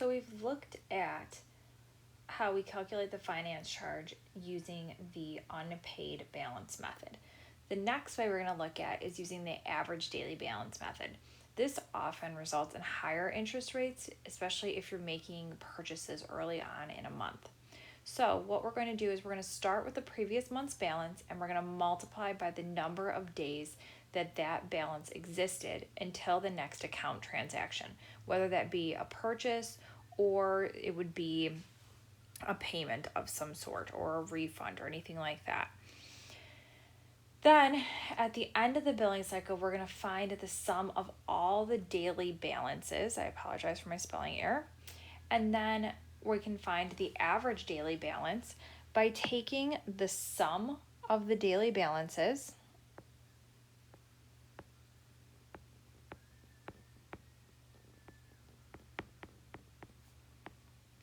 So we've looked at how we calculate the finance charge using the unpaid balance method. The next way we're going to look at is using the average daily balance method. This often results in higher interest rates, especially if you're making purchases early on in a month. So what we're going to do is we're going to start with the previous month's balance, and we're going to multiply by the number of days that balance existed until the next account transaction, whether that be a purchase or it would be a payment of some sort or a refund or anything like that. Then at the end of the billing cycle, we're going to find the sum of all the daily balances. I apologize for my spelling error. And then we can find the average daily balance by taking the sum of the daily balances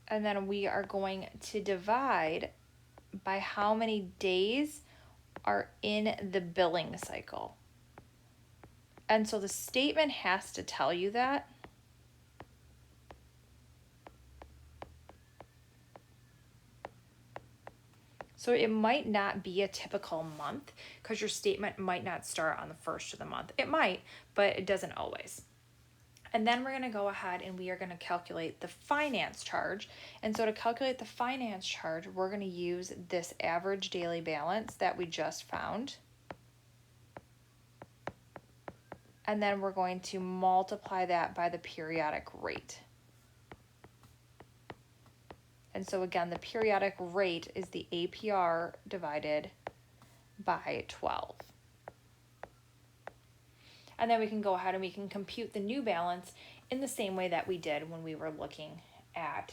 and then we are going to divide by how many days are in the billing cycle. And so the statement has to tell you that. So it might not be a typical month because your statement might not start on the first of the month. It might, but it doesn't always. And then we're going to go ahead and we are going to calculate the finance charge. And so to calculate the finance charge, we're going to use this average daily balance that we just found. And then we're going to multiply that by the periodic rate. And so again, the periodic rate is the APR divided by 12. And then we can go ahead and we can compute the new balance in the same way that we did when we were looking at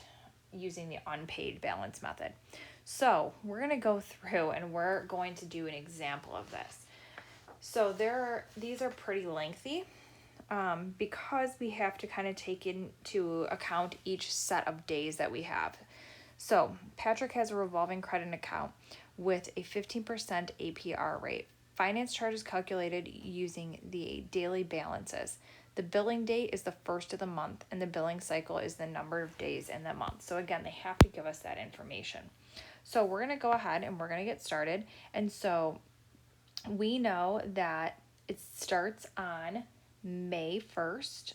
using the unpaid balance method. So we're going to go through and we're going to do an example of this. So these are pretty lengthy because we have to kind of take into account each set of days that we have. So Patrick has a revolving credit account with a 15% APR rate. Finance charge is calculated using the daily balances. The billing date is the first of the month, and the billing cycle is the number of days in the month. So again, they have to give us that information. So we're going to go ahead and we're going to get started. And so we know that it starts on May 1st.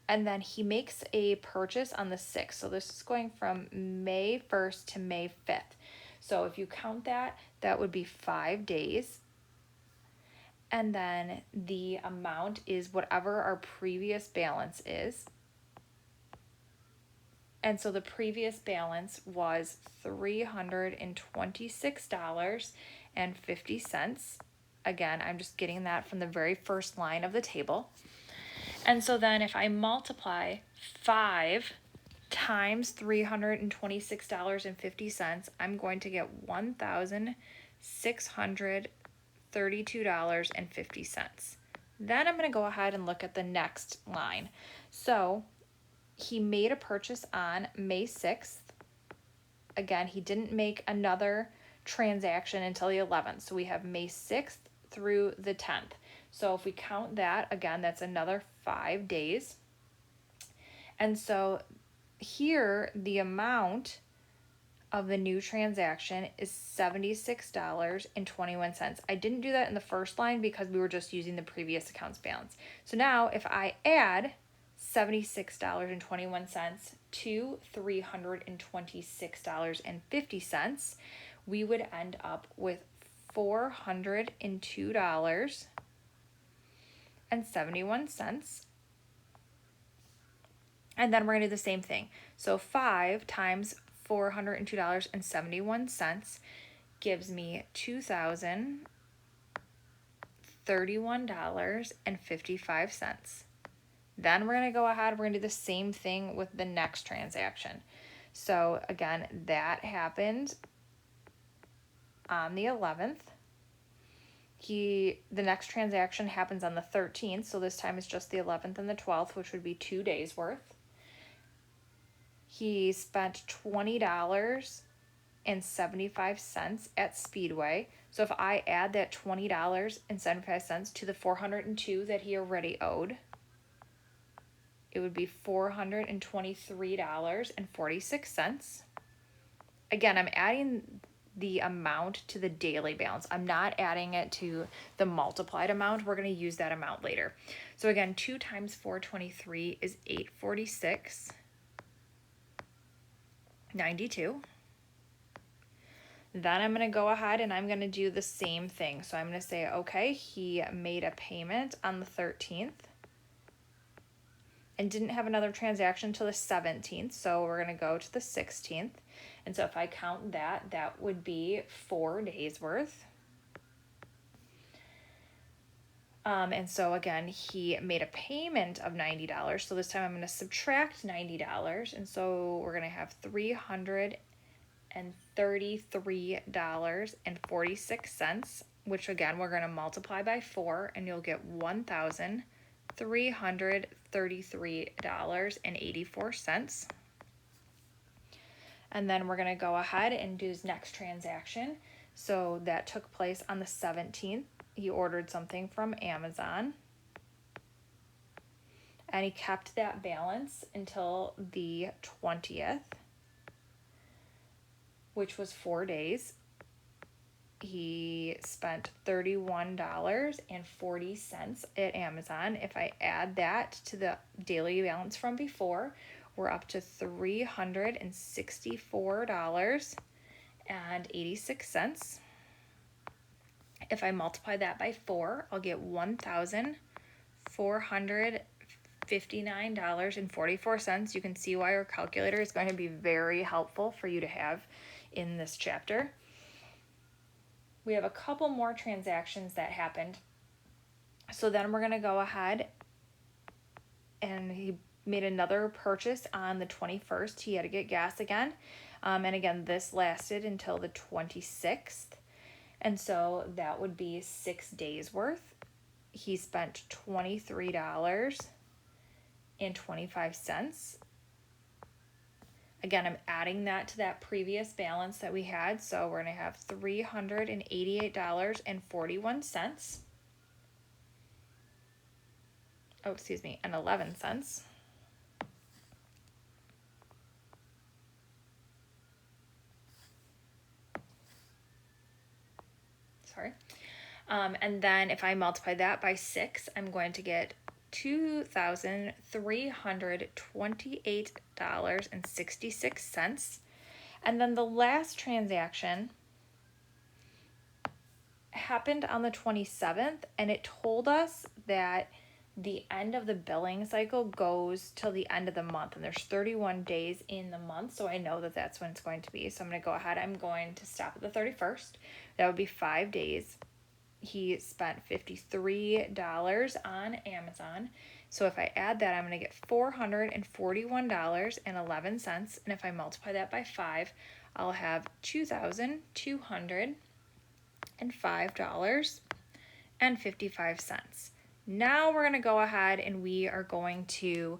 And then he makes a purchase on the 6th. So this is going from May 1st to May 5th. So if you count that, that would be 5 days. And then the amount is whatever our previous balance is. And so the previous balance was $326.50. Again, I'm just getting that from the very first line of the table. And so then if I multiply 5 times $326.50, I'm going to get $1,632.50. Then I'm going to go ahead and look at the next line. So he made a purchase on May 6th. Again, he didn't make another transaction until the 11th. So we have May 6th through the 10th. So if we count that, again, that's another 5 days. And so here, the amount of the new transaction is $76.21. I didn't do that in the first line because we were just using the previous account's balance. So now if I add $76.21 to $326.50, we would end up with $402.71. And then we're going to do the same thing. So 5 times $402.71 gives me $2,031.55. Then we're going to go ahead, we're going to do the same thing with the next transaction. So again, that happened on the 11th. The next transaction happens on the 13th, so this time it's just the 11th and the 12th, which would be 2 days worth. He spent $20.75 at Speedway. So if I add that $20.75 to the $402 that he already owed, it would be $423.46. Again, I'm adding the amount to the daily balance. I'm not adding it to the multiplied amount. We're going to use that amount later. So again, 2 times 423 is 846.92. Then I'm going to go ahead and I'm going to do the same thing. So I'm going to say, okay, he made a payment on the 13th and didn't have another transaction till the 17th. So we're going to go to the 16th. And so if I count that, that would be 4 days worth. And so again, he made a payment of $90. So this time I'm going to subtract $90. And so we're going to have $333.46, which again, we're going to multiply by 4 and you'll get $1,333.84. And then we're going to go ahead and do his next transaction. So that took place on the 17th. He ordered something from Amazon. And he kept that balance until the 20th, which was 4 days. He spent $31.40 at Amazon. If I add that to the daily balance from before, we're up to $364.86. If I multiply that by 4, I'll get $1,459.44. You can see why our calculator is going to be very helpful for you to have in this chapter. We have a couple more transactions that happened. So then we're going to go ahead, and he made another purchase on the 21st. He had to get gas again. And again, this lasted until the 26th. And so that would be 6 days worth. He spent $23.25. Again, I'm adding that to that previous balance that we had. So we're going to have $388.41. Oh, excuse me, and 11 cents. Sorry. And then if I multiply that by 6, I'm going to get $2,328.66. And then the last transaction happened on the 27th, and it told us that the end of the billing cycle goes till the end of the month, and there's 31 days in the month, so I know that that's when it's going to be. So I'm going to go ahead, I'm going to stop at the 31st. That would be 5 days. He spent $53 on Amazon. So if I add that, I'm going to get $441.11, and if I multiply that by 5, I'll have $2,205.55. Now we're going to go ahead and we are going to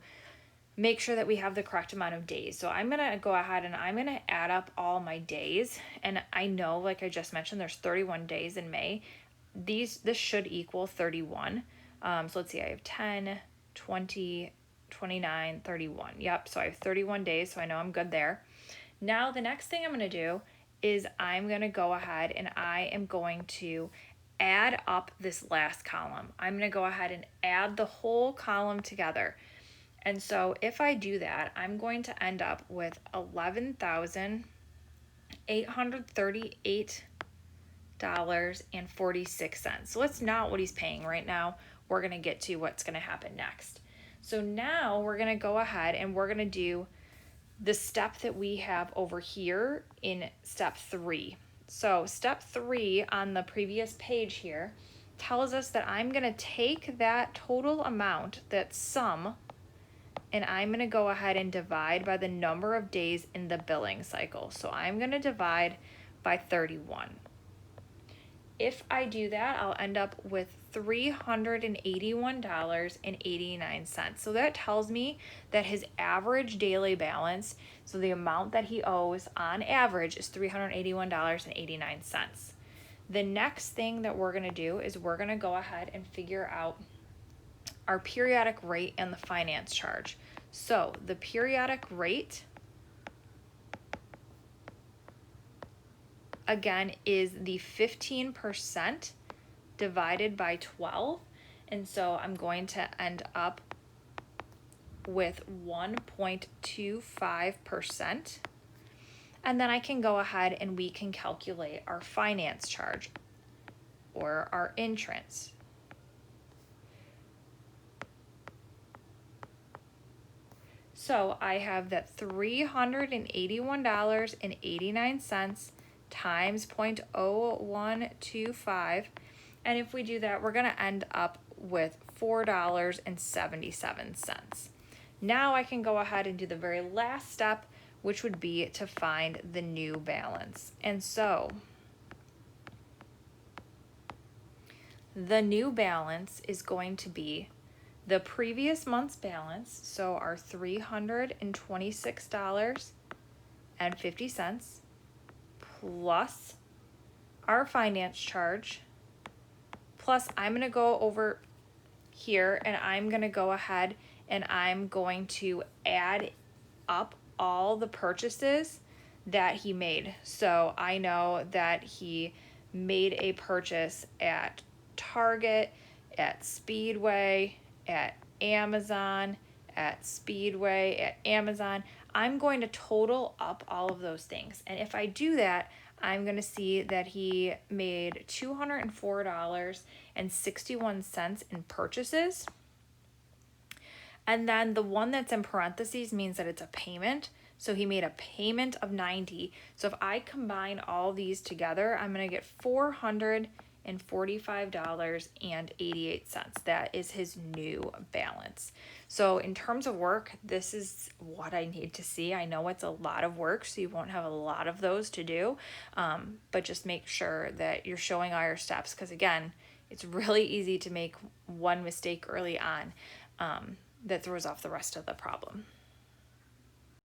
make sure that we have the correct amount of days. So I'm going to go ahead and I'm going to add up all my days. And I know, like I just mentioned, there's 31 days in May. This should equal 31. So let's see, I have 10, 20, 29, 31. Yep, so I have 31 days, so I know I'm good there. Now the next thing I'm going to do is I'm going to go ahead and I am going to add up this last column. I'm going to go ahead and add the whole column together. And so if I do that, I'm going to end up with $11,838.46. So that's not what he's paying right now. We're going to get to what's going to happen next. So now we're going to go ahead and we're going to do the step that we have over here in step 3. So step 3 on the previous page here tells us that I'm going to take that total amount, that sum, and I'm going to go ahead and divide by the number of days in the billing cycle. So I'm going to divide by 31. If I do that, I'll end up with $381.89. So that tells me that his average daily balance, so the amount that he owes on average, is $381.89. The next thing that we're going to do is we're going to go ahead and figure out our periodic rate and the finance charge. So the periodic rate, again, is the 15% divided by 12. And so I'm going to end up with 1.25%. And then I can go ahead and we can calculate our finance charge or our entrance. So I have that $381.89 times 0.0125. And if we do that, we're going to end up with $4.77. Now I can go ahead and do the very last step, which would be to find the new balance. And so the new balance is going to be the previous month's balance, so our $326.50 plus our finance charge, plus I'm going to go over here and I'm going to go ahead and I'm going to add up all the purchases that he made. So I know that he made a purchase at Target, at Speedway, at Amazon, at Speedway, at Amazon. I'm going to total up all of those things. And if I do that, I'm going to see that he made $204.61 in purchases. And then the one that's in parentheses means that it's a payment. So he made a payment of $90. So if I combine all these together, I'm going to get $445.88. That is his new balance. So in terms of work, this is what I need to see. I know it's a lot of work, so you won't have a lot of those to do, but just make sure that you're showing all your steps, because again, it's really easy to make one mistake early on that throws off the rest of the problem.